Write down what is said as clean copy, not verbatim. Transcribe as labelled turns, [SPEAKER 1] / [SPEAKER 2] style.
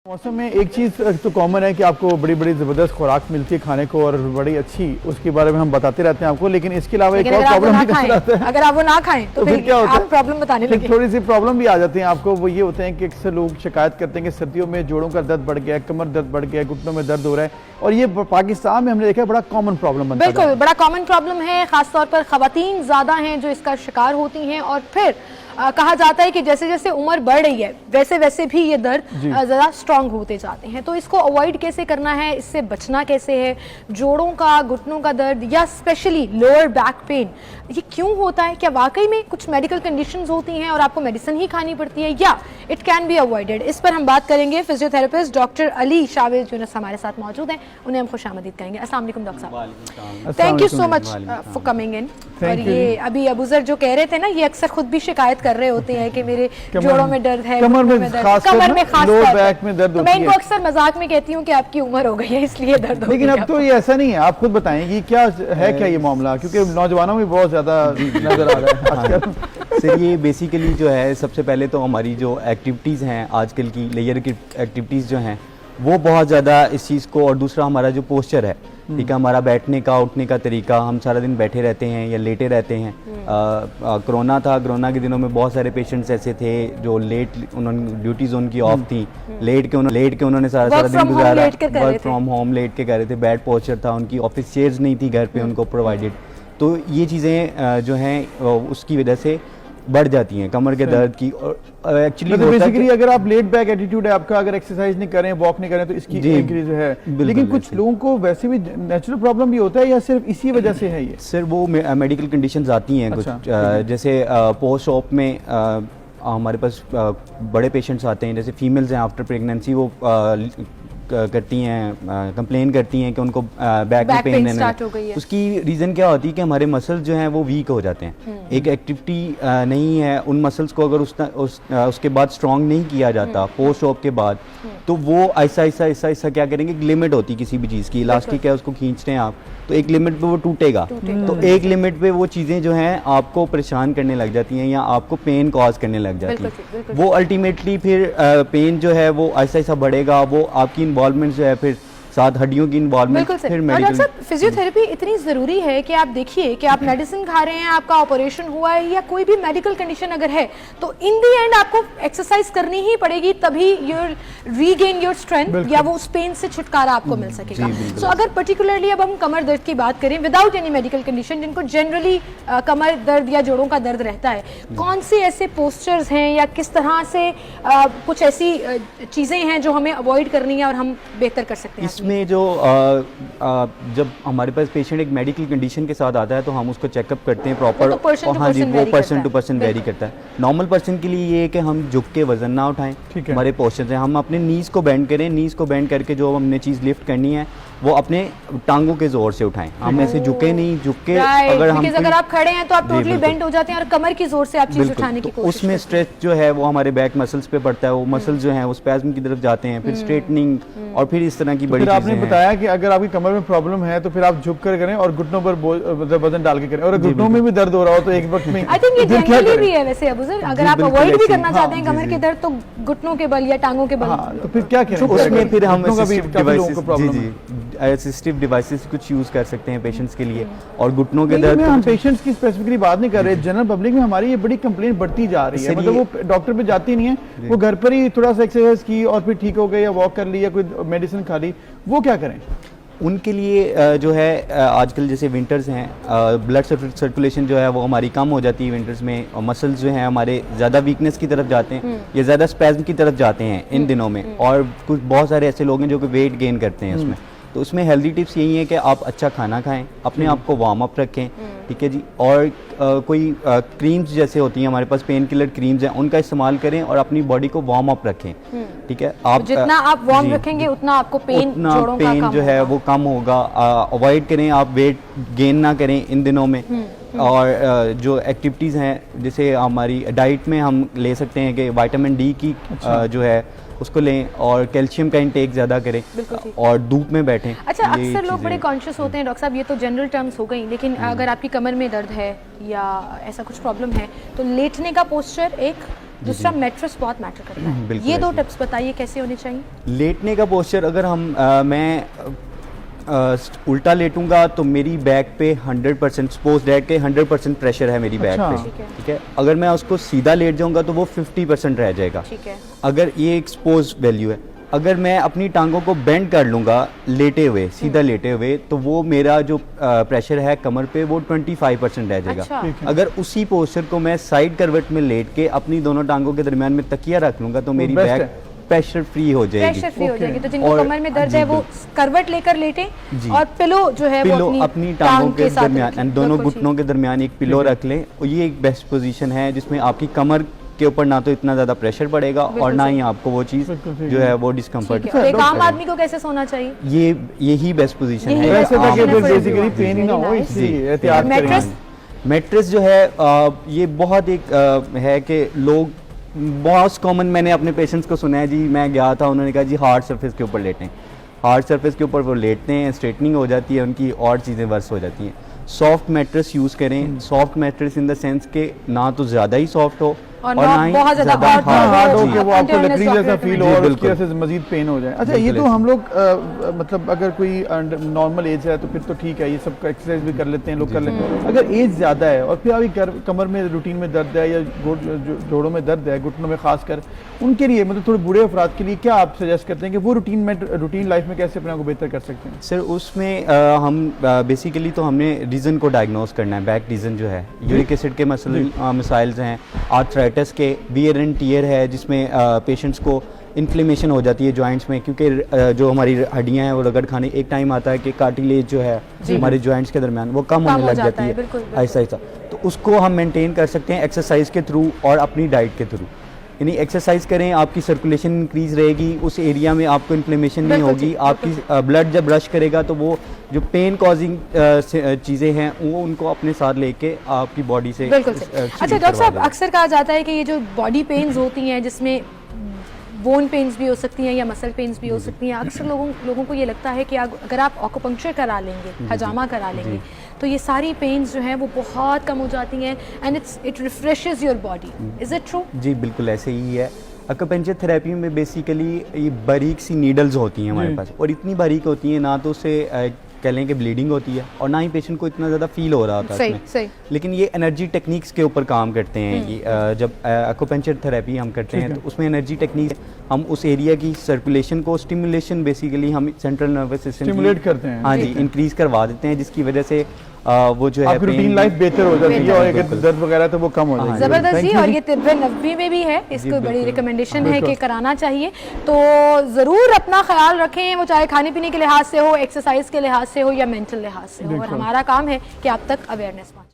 [SPEAKER 1] मौसम में एक चीज़ तो कॉमन है कि आपको बड़ी बड़ी ज़बरदस्त खुराक मिलती है खाने को और बड़ी अच्छी, उसके बारे में हम बताते रहते हैं आपको, लेकिन इसके अलावा एक और प्रॉब्लम भी आता है।
[SPEAKER 2] अगर आप वो ना खाएं तो फिर क्या होता है, आप प्रॉब्लम बताने लगे।
[SPEAKER 1] थोड़ी सी प्रॉब्लम भी आ जाती है आपको। वो ये होते हैं कि अक्सर लोग शिकायत करते हैं कि सर्दियों में जोड़ों का दर्द बढ़ गया है, कमर दर्द बढ़ गया है, घुटनों में दर्द हो रहा है, और ये पाकिस्तान में हमने देखा है बड़ा कॉमन प्रॉब्लम बनता है।
[SPEAKER 2] बिल्कुल बड़ा कॉमन प्रॉब्लम है, खासतौर पर खवातीन ज़्यादा हैं जो इसका शिकार होती हैं। और फिर कहा जाता है कि जैसे जैसे उम्र बढ़ रही है वैसे वैसे भी ये दर्द ज़्यादा स्ट्रांग होते जाते हैं। तो इसको अवॉइड कैसे करना है, इससे बचना कैसे है, जोड़ों का घुटनों का दर्द या स्पेशली लोअर बैक पेन ये क्यों होता है, क्या वाकई में कुछ मेडिकल कंडीशंस होती हैं और आपको मेडिसिन ही खानी पड़ती है या इट कैन बी अवॉइडेड, इस पर हम बात करेंगे। फिजियोथेरेपिस्ट डॉक्टर अली शावेज यूनुस हमारे साथ मौजूद हैं, उन्हें हम खुशामदीद कहेंगे। अस्सलाम वालेकुम डॉक्टर साहब, thank you so much for coming in. और ये अभी अबूजर जो कह रहे थे ना, ये अक्सर खुद भी शिकायत कर रहे होते हैं कि मेरे जोड़ों में दर्द है,
[SPEAKER 1] कमर में खास लोअर बैक में दर्द होती है।
[SPEAKER 2] मैं इनको अक्सर मजाक में कहती हूँ कि आपकी उम्र हो गई है इसलिए दर्द हो।
[SPEAKER 1] लेकिन अब तो ये ऐसा नहीं है, आप खुद बताएंगी क्या है क्या ये मामला, क्योंकि नौजवानों में बहुत ज्यादा नजर आ रहा है आजकल।
[SPEAKER 3] सर ये बेसिकली जो है, सबसे पहले तो हमारी जो एक्टिविटीज़ हैं आजकल की लेयर की एक्टिविटीज़ जो हैं वो बहुत ज़्यादा इस चीज़ को, और दूसरा हमारा जो पोस्चर है, ठीक है, हमारा बैठने का उठने का तरीका, हम सारा दिन बैठे रहते हैं या लेटे रहते हैं। कोरोना था, कोरोना के दिनों में बहुत सारे पेशेंट्स ऐसे थे जो लेट, उन्होंने ड्यूटीज़ उनकी ऑफ थी, लेट के उन्होंने सारा दिन गुजारा, वर्क फ्रॉम होम लेट के कर रहे थे, बैड पोस्चर था, उनकी ऑफिस चेयर्स नहीं थी घर पे उनको प्रोवाइडेड। तो ये चीज़ें जो हैं उसकी वजह से बढ़ जाती हैं कमर के दर्द की। और एक्चुअली
[SPEAKER 1] बेसिकली अगर आप लेट बैक एटीट्यूड है आपका, अगर एक्सरसाइज नहीं करें, वॉक नहीं करें तो इसकी इंक्रीज है। लेकिन कुछ लोगों को वैसे भी नेचुरल प्रॉब्लम भी होता है या सिर्फ इसी वजह से है ये?
[SPEAKER 3] सर वो मेडिकल कंडीशंस आती हैं कुछ, जैसे पोस्ट ऑप में हमारे पास बड़े पेशेंट्स आते हैं, जैसे फीमेल्स हैं आफ्टर प्रेगनेंसी, वो करती हैं, कंप्लेन करती हैं कि उनको बैक में पेन है। उसकी रीज़न क्या होती है कि हमारे मसल्स जो हैं वो वीक हो जाते हैं, एक एक्टिविटी नहीं है, उन मसल्स को अगर उसके बाद स्ट्रॉन्ग नहीं किया जाता पोस्ट ऑप के बाद, तो वो ऐसा ऐसा ऐसा ऐसा क्या करेंगे, एक लिमिट होती है किसी भी चीज़ की, इलास्टिक है उसको खींचते हैं आप, तो एक लिमिट पे वो टूटेगा, तो एक लिमिट पे वो चीज़ें जो हैं आपको परेशान करने लग जाती हैं या आपको पेन कॉज करने लग जाती हैं। वो अल्टीमेटली फिर पेन जो है वो ऐसा ऐसा बढ़ेगा, वो आपकी इन्वॉल्वमेंट जो है फिर साथ हड्डियों की इन्वॉल्वमेंट, फिर मेडिकल।
[SPEAKER 2] फिजियोथेरेपी इतनी ज़रूरी है कि आप देखिए कि आप मेडिसिन खा रहे हैं, आपका ऑपरेशन हुआ है या कोई भी मेडिकल कंडीशन अगर है, तो इन दी एंड आपको एक्सरसाइज करनी ही पड़ेगी, तभी यूर रीगेन योर स्ट्रेंथ या वो उस पेन से छुटकारा आपको मिल सकेगा। सो अगर पर्टिकुलरली अब हम कमर दर्द की बात करें विदाउट एनी मेडिकल कंडीशन, जिनको जनरली कमर दर्द या जोड़ों का दर्द रहता है, कौन से ऐसे पोस्चर्स हैं या किस तरह से कुछ ऐसी चीज़ें हैं जो हमें अवॉइड करनी है और हम बेहतर कर सकते हैं?
[SPEAKER 3] में जो जब हमारे पास पेशेंट एक मेडिकल कंडीशन के साथ आता है तो हम उसको चेकअप करते हैं प्रॉपर। हाँ जी, वो पर्सन टू पर्सन वेरी करता है। नॉर्मल पर्सन के लिए ये है कि हम झुक के वजन ना उठाएं, हमारे पोस्चर से हम अपने नीज को बेंड करें, नीज को बेंड करके जो हमने चीज़ लिफ्ट करनी है वो अपने टांगों के जोर से उठाएं, हम ऐसे झुके नहीं, झुक के
[SPEAKER 2] अगर आप खड़े हैं तो आप टोटली बेंड हो जाते हैं और कमर की जोर से आप चीज उठाने की कोशिश,
[SPEAKER 3] उसमें स्ट्रेस जो है वो हमारे बैक मसल्स पे पड़ता है, वो मसल्स जो हैं वो स्पैज्म की तरफ जाते हैं, फिर स्ट्रेटनिंग और फिर इस तरह की बड़ी चीजें।
[SPEAKER 1] आपने बताया कि अगर आपकी कमर में प्रॉब्लम है तो फिर आप झुक कर करें और घुटनों पर वजन डाल के करें, और घुटनों में भी दर्द हो रहा हो तो एक वक्त में
[SPEAKER 2] आई थिंक ये जनरली भी है वैसे अबूजर, अगर आप अवॉइड भी करना चाहते हैं कमर के दर्द तो घुटनों के बल या टांगों के बल,
[SPEAKER 1] तो फिर क्या करें?
[SPEAKER 3] उसमें फिर हम असिस्टिव डिवाइसेस कुछ यूज कर सकते हैं पेशेंट्स के लिए। और घुटनों के दर्द
[SPEAKER 1] हम पेशेंट्स की स्पेसिफिकली बात नहीं कर रहे, जनरल पब्लिक में हमारी ये बड़ी कंप्लेंट बढ़ती जा रही है, मतलब वो डॉक्टर पे जाती नहीं है, वो घर पर ही थोड़ा सा एक्सरसाइज की और फिर ठीक हो गए या वॉक कर ली या कोई मेडिसिन खा ली, वो क्या करें?
[SPEAKER 3] उनके लिए जो है आजकल जैसे विंटर्स हैं, ब्लड सर्कुलेशन जो है वो हमारी कम हो जाती है विंटर्स में, और मसल्स जो हैं हमारे ज़्यादा वीकनेस की तरफ जाते हैं या ज़्यादा स्पैज्म की तरफ जाते हैं इन दिनों में, और कुछ बहुत सारे ऐसे लोग हैं जो कि वेट गेन करते हैं उसमें। तो उसमें हेल्दी टिप्स यही है कि आप अच्छा खाना खाएं, अपने आप को वार्म अप रखें, ठीक है जी, और कोई क्रीम्स जैसे होती हैं हमारे पास, पेन किलर क्रीम्स हैं, उनका इस्तेमाल करें और अपनी बॉडी को वार्म अप रखें, ठीक है। आप
[SPEAKER 2] जितना आप वार्म रखेंगे उतना आपको पेन
[SPEAKER 3] जो है वो कम होगा। अवॉइड करें, आप वेट गेन ना करें इन दिनों में। और जो एक्टिविटीज़ हैं जैसे हमारी डाइट में हम ले सकते हैं कि विटामिन डी की जो है उसको लें, और कैल्शियम का इंटेक ज़्यादा करें और धूप में बैठें।
[SPEAKER 2] अच्छा, अक्सर लोग बड़े कॉन्शियस होते हैं डॉक्टर साहब, ये तो जनरल टर्म्स हो गई, लेकिन अगर आपकी कमर में दर्द है या ऐसा कुछ प्रॉब्लम है तो लेटने का पोस्चर एक दूसरा मैट्रेस बहुत मैटर करता है।
[SPEAKER 3] बिल्कुल
[SPEAKER 2] ये दो
[SPEAKER 3] ऐसे।
[SPEAKER 2] टिप्स बताइए कैसे होने चाहिए।
[SPEAKER 3] लेटने का पोस्चर अगर हम मैं उल्टा लेटूंगा तो मेरी बैक पे 100% सपोज दैट के 100% प्रेशर है मेरी बैक
[SPEAKER 1] अच्छा।
[SPEAKER 3] पे,
[SPEAKER 2] ठीक है।
[SPEAKER 3] ठीक है। अगर मैं उसको सीधा लेट जाऊंगा तो वो 50% रह जाएगा।
[SPEAKER 2] ठीक है।
[SPEAKER 3] अगर ये एक सपोज वैल्यू है, अगर मैं अपनी टांगों को बेंड कर लूंगा लेटे हुए, सीधा लेटे हुए, तो वो मेरा जो प्रेशर है कमर पे वो 25% रह जाएगा।
[SPEAKER 2] अच्छा।
[SPEAKER 1] ठीक है।
[SPEAKER 3] अगर उसी पोस्चर को मैं साइड करवट में लेट के अपनी दोनों टांगों के दरमियान में तकिया रख लूंगा तो मेरी
[SPEAKER 1] बेस्ट
[SPEAKER 3] बैक
[SPEAKER 1] है।
[SPEAKER 3] प्रेशर फ्री हो जाएगी।
[SPEAKER 2] प्रेशर फ्री हो
[SPEAKER 1] Okay.
[SPEAKER 2] जाएगी। तो जिनको
[SPEAKER 3] और-
[SPEAKER 2] कमर में दर्द
[SPEAKER 3] जी,
[SPEAKER 2] है वो
[SPEAKER 3] बिल्कुल।
[SPEAKER 2] करवट लेकर लेटे
[SPEAKER 3] जी।
[SPEAKER 2] और पिलो जो है
[SPEAKER 3] पिलो
[SPEAKER 2] वो
[SPEAKER 3] अपनी टांगों के
[SPEAKER 2] साथ
[SPEAKER 3] दरमियान
[SPEAKER 2] रखें।
[SPEAKER 3] एंड दोनों
[SPEAKER 2] बिल्कुल
[SPEAKER 3] घुटनों के दरमियान एक पिलो रख लें। और ये एक बेस्ट पोजीशन है जिसमें आपकी कमर के ऊपर ना तो इतना ज़्यादा प्रेशर पड़ेगा और
[SPEAKER 2] बिल्कुल
[SPEAKER 3] ना
[SPEAKER 2] सही।
[SPEAKER 3] ही आपको वो चीज़
[SPEAKER 1] बिल्कुल सही।
[SPEAKER 3] जो है वो
[SPEAKER 2] ठीक
[SPEAKER 3] डिस्कम्फर्ट
[SPEAKER 2] है। और एक आम आदमी को कैसे सोना चाहिए।
[SPEAKER 3] ये यही बेस्ट पोजीशन
[SPEAKER 2] यही
[SPEAKER 3] है।
[SPEAKER 2] best
[SPEAKER 1] वैसे
[SPEAKER 2] हाँ,
[SPEAKER 1] ताकि
[SPEAKER 2] मैंने
[SPEAKER 1] फिर
[SPEAKER 2] कोई
[SPEAKER 1] बेसिकली
[SPEAKER 2] भी
[SPEAKER 1] पेन ही ना हो,
[SPEAKER 2] very nice।
[SPEAKER 1] इसलिए
[SPEAKER 3] जी।
[SPEAKER 1] एहतियात
[SPEAKER 2] मैट्रेस?
[SPEAKER 1] करें।
[SPEAKER 3] मैट्रेस जो है ये बहुत एक है कि लोग बहुत कॉमन, मैंने अपने पेशेंट्स को सुना है जी, मैं गया था उन्होंने कहा जी हार्ड सरफेस के ऊपर लेटें। हार्ड सरफेस के ऊपर वो लेटते हैं, स्ट्रेटनिंग हो जाती है उनकी और चीज़ें वर्स हो जाती हैं। सॉफ्ट मैट्रेस यूज़ करें। Soft mattress in the sense के ना तो ज़्यादा ही सॉफ्ट हो
[SPEAKER 2] और ना
[SPEAKER 3] ही
[SPEAKER 2] बहुत ज़्यादा hard
[SPEAKER 1] हार्ड
[SPEAKER 2] हो,
[SPEAKER 1] हो
[SPEAKER 3] जी।
[SPEAKER 1] के वो आपको
[SPEAKER 2] Continuous
[SPEAKER 1] लकड़ी जैसा
[SPEAKER 2] chocolate
[SPEAKER 1] फील
[SPEAKER 2] में।
[SPEAKER 1] हो
[SPEAKER 3] जी,
[SPEAKER 1] और उसकी
[SPEAKER 3] बिल्कुल।
[SPEAKER 1] वजह से मजीद पेन हो जाए। अच्छा, ये
[SPEAKER 3] बिल्कुल
[SPEAKER 1] तो
[SPEAKER 3] ऐसे।
[SPEAKER 1] हम लोग मतलब अगर कोई नॉर्मल एज है तो फिर तो ठीक है, ये सब का एक्सरसाइज भी कर लेते हैं लोग, कर लेते हैं। अगर एज ज़्यादा है और फिर अभी कमर में रूटीन में दर्द है या जोड़ों में दर्द है, घुटनों में खासकर, उनके लिए मतलब थोड़े बूढ़े अफराद के लिए क्या आप सजेस्ट करते हैं कि वो रूटीन लाइफ में कैसे अपने आप को बेहतर कर सकते हैं।
[SPEAKER 3] सर उसमें हम बेसिकली तो हमने रीज़न को डायग्नोस करना है। बैक रीज़न जो है, यूरिक एसिड के मसाइल्स हैं, आर्थराइटिस के, वियर एंड टियर है जिसमें पेशेंट्स को इन्फ्लेमेशन हो जाती है जॉइंट्स में, क्योंकि जो हमारी हड्डियां हैं वो रगड़ खाने, एक टाइम आता है कि कार्टिलेज जो है हमारे जॉइंट्स के दरमियान वो कम होने
[SPEAKER 2] हो
[SPEAKER 3] लग
[SPEAKER 2] जाता
[SPEAKER 3] जाती
[SPEAKER 2] है,
[SPEAKER 3] है
[SPEAKER 2] बिल्कुल, बिल्कुल।
[SPEAKER 3] ऐसा ऐसा। तो उसको हम मेंटेन कर सकते हैं एक्सरसाइज के थ्रू और अपनी डाइट के थ्रू। यानी एक्सरसाइज करें, आपकी सर्कुलेशन इंक्रीज रहेगी, उस एरिया में आपको इन्फ्लेमेशन नहीं
[SPEAKER 2] बिल्कुल
[SPEAKER 3] होगी,
[SPEAKER 2] ठीक,
[SPEAKER 3] आपकी ब्लड जब रश करेगा तो वो जो पेन कॉजिंग चीज़ें हैं वो उनको अपने साथ लेके आपकी बॉडी से
[SPEAKER 2] बिल्कुल सही। अच्छा
[SPEAKER 3] ठीक
[SPEAKER 2] डॉक्टर साहब,
[SPEAKER 3] करवा देगा।
[SPEAKER 2] अक्सर कहा जाता है कि ये जो बॉडी पेन्स होती हैं जिसमें बोन पेन्स भी हो सकती हैं या मसल पेन्स भी हो सकती हैं, अक्सर लोगों को ये लगता है कि अगर आप ऑक्यूपंक्चर करा लेंगे, हजामा करा लेंगे, तो ये सारी पेन्स जो हैं वो बहुत कम हो जाती हैं and it refreshes your body. Is it true?
[SPEAKER 3] जी बिल्कुल ऐसे ही है। एक्यूपेंचर थेरेपी में बेसिकली ये बारीक सी नीडल्स होती हैं हमारे पास, और इतनी बारीक होती हैं ना तो उससे कह लें कि ब्लीडिंग होती है और ना ही पेशेंट को इतना ज़्यादा फील हो रहा होता है
[SPEAKER 2] सही
[SPEAKER 3] उसमें।
[SPEAKER 2] सही।
[SPEAKER 3] लेकिन ये एनर्जी टेक्निक्स के ऊपर काम करते हैं। ये जब एक्यूपेंचर थेरेपी हम करते हैं तो उसमें एनर्जी टेक्निक हम उस एरिया की सर्कुलेशन को स्टिमुलेशन बेसिकली हम सेंट्रल नर्वस सिस्टम
[SPEAKER 1] स्टिमुलेट करते हैं।
[SPEAKER 3] हाँ जी इंक्रीज करवा देते हैं, जिसकी वजह से वो जो है
[SPEAKER 1] आपकी रूटीन लाइफ बेहतर हो जाती है और अगर दर्द वगैरह तो वो कम हो जाएगी।
[SPEAKER 2] जबरदस्त जी।
[SPEAKER 1] Thank you
[SPEAKER 2] और ये तिब्बे नबवी में भी है, इसको बड़ी रिकमेंडेशन है कि
[SPEAKER 1] बिल्कुल।
[SPEAKER 2] कराना चाहिए। तो ज़रूर अपना ख्याल रखें, वो चाहे खाने पीने के लिहाज से हो, एक्सरसाइज के लिहाज से हो या मेंटल लिहाज से हो, और
[SPEAKER 1] बिल्कुल।
[SPEAKER 2] हमारा काम है कि आप तक अवेयरनेस पहुंचे।